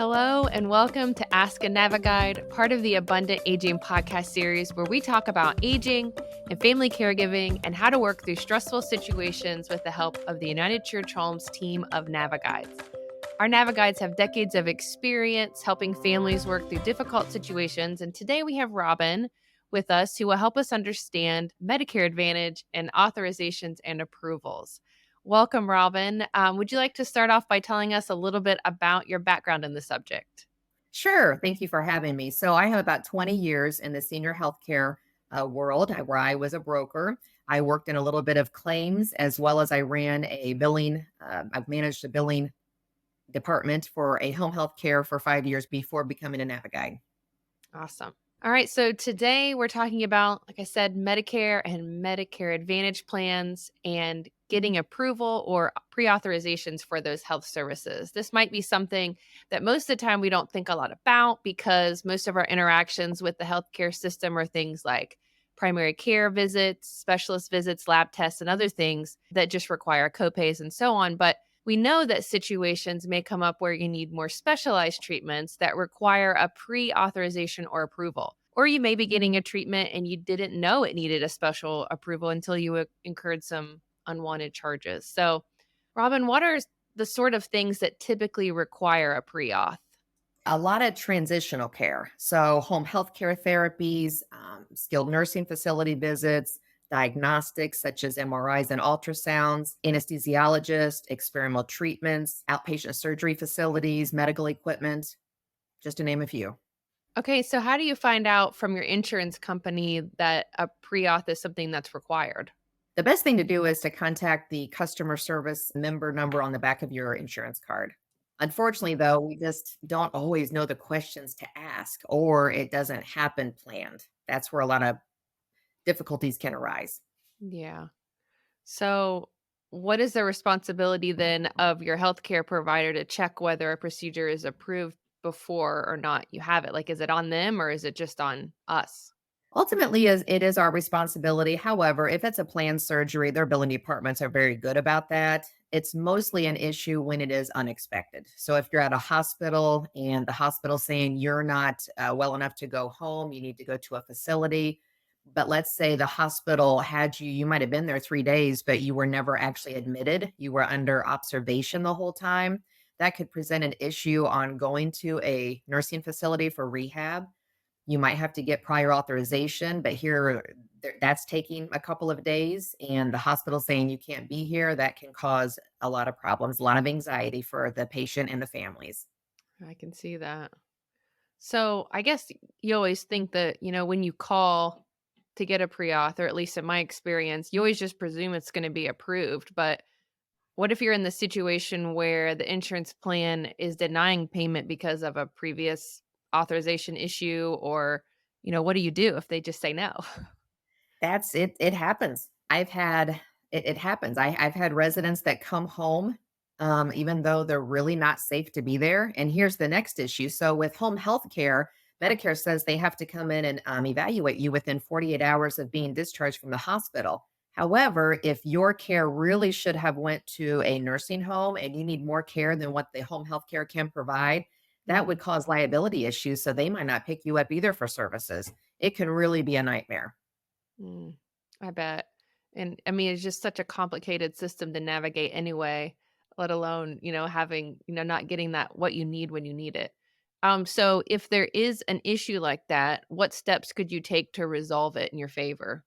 Hello, and welcome to Ask a NaviGuide, part of the Abundant Aging podcast series where we talk about aging and family caregiving and how to work through stressful situations with the help of the United Church Homes team of NaviGuides. Our NaviGuides have decades of experience helping families work through difficult situations, and today we have Robin with us who will help us understand Medicare Advantage and authorizations and approvals. Welcome, Robin. Would you like to start off by telling us a little bit about your background in the subject? Sure. Thank you for having me. So I have about 20 years in the senior healthcare world where I was a broker. I worked in a little bit of claims as well as I ran a billing. I've managed a billing department for a home health care for 5 years before becoming a NaviGuide. Awesome. All right. So today we're talking about, like I said, Medicare and Medicare Advantage plans and getting approval or pre-authorizations for those health services. This might be something that most of the time we don't think a lot about because most of our interactions with the healthcare system are things like primary care visits, specialist visits, lab tests, and other things that just require copays and so on. But we know that situations may come up where you need more specialized treatments that require a pre-authorization or approval. Or you may be getting a treatment and you didn't know it needed a special approval until you incurred some unwanted charges. So, Robin, what are the sort of things that typically require a pre-auth? A lot of transitional care. So home health care therapies, skilled nursing facility visits, diagnostics such as MRIs and ultrasounds, anesthesiologists, experimental treatments, outpatient surgery facilities, medical equipment, just to name a few. Okay, so how do you find out from your insurance company that a pre-auth is something that's required? The best thing to do is to contact the customer service member number on the back of your insurance card. Unfortunately, though, we just don't always know the questions to ask, or it doesn't happen planned. That's where a lot of difficulties can arise. Yeah. So, what is the responsibility then of your healthcare provider to check whether a procedure is approved before or not you have it? Like, is it on them or is it just on us? Ultimately, it is our responsibility. However, if it's a planned surgery, their billing departments are very good about that. It's mostly an issue when it is unexpected. So if you're at a hospital and the hospital's saying you're not well enough to go home, you need to go to a facility. But let's say the hospital had you, you might have been there 3 days, but you were never actually admitted. You were under observation the whole time. That could present an issue on going to a nursing facility for rehab. You might have to get prior authorization, but that's taking a couple of days, and the hospital saying you can't be here, that can cause a lot of problems, a lot of anxiety for the patient and the families. I can see that. So, I guess you always think that, when you call to get a pre-auth, or at least in my experience, you always just presume it's going to be approved. But what if you're in the situation where the insurance plan is denying payment because of a previous authorization issue or, what do you do if they just say no? That's it. It happens. It happens. I've had residents that come home, even though they're really not safe to be there. And here's the next issue. So with home health care, Medicare says they have to come in and evaluate you within 48 hours of being discharged from the hospital. However, if your care really should have went to a nursing home and you need more care than what the home health care can provide, that would cause liability issues. So they might not pick you up either for services. It can really be a nightmare. Mm, I bet. And I mean, it's just such a complicated system to navigate anyway, let alone, having, not getting that what you need when you need it. So if there is an issue like that, what steps could you take to resolve it in your favor?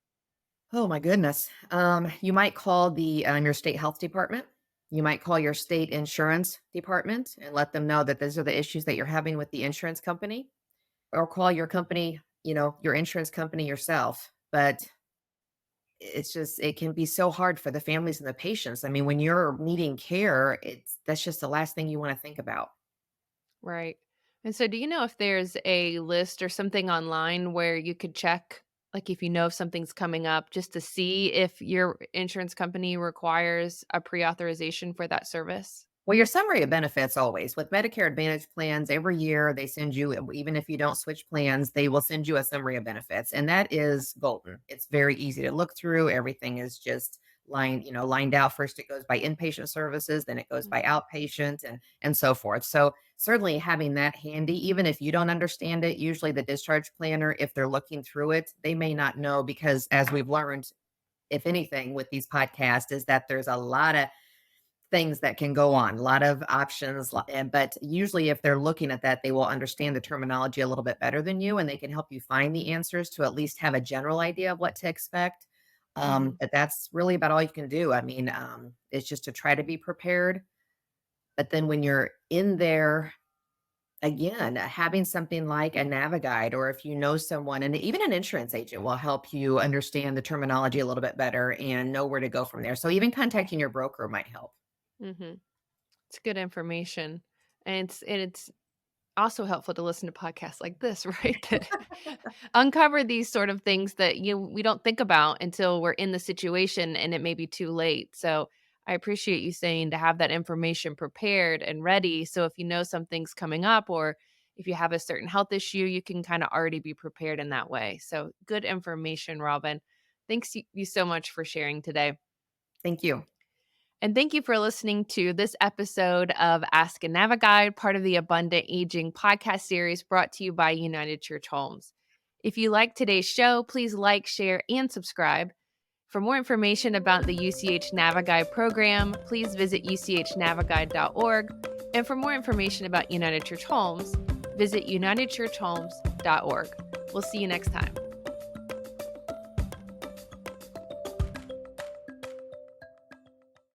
Oh my goodness. You might call your state health department. You might call your state insurance department and let them know that these are the issues that you're having with the insurance company, or call your company, your insurance company yourself. But it can be so hard for the families and the patients. I mean, when you're needing care, that's just the last thing you want to think about. Right. And so do you know if there's a list or something online where you could check, like if you know if something's coming up, just to see if your insurance company requires a pre-authorization for that service? Well, your summary of benefits always with Medicare Advantage plans, every year they send you, even if you don't switch plans, they will send you a summary of benefits. And that is golden. It's very easy to look through. Everything is just lined out. First it goes by inpatient services, then it goes by Mhm. outpatient, and so forth. So certainly having that handy, even if you don't understand it, usually the discharge planner, if they're looking through it, they may not know, because as we've learned, if anything, with these podcasts, is that there's a lot of things that can go on, a lot of options. But usually, if they're looking at that, they will understand the terminology a little bit better than you, and they can help you find the answers to at least have a general idea of what to expect. Mhm. But that's really about all you can do. I mean, it's just to try to be prepared. But then when you're in there, again, having something like a NaviGuide, or if you know someone, and even an insurance agent will help you understand the terminology a little bit better and know where to go from there. So even contacting your broker might help. Mhm. It's good information. And it's also helpful to listen to podcasts like this, right? That uncover these sort of things that we don't think about until we're in the situation and it may be too late. So I appreciate you saying to have that information prepared and ready. So if you know something's coming up, or if you have a certain health issue, you can kind of already be prepared in that way. So good information, Robin. Thanks you so much for sharing today. Thank you. And thank you for listening to this episode of Ask a Naviguide, part of the Abundant Aging podcast series brought to you by United Church Homes. If you like today's show, please like, share, and subscribe. For more information about the UCH Naviguide program, please visit uchnaviguide.org. And for more information about United Church Homes, visit unitedchurchhomes.org. We'll see you next time.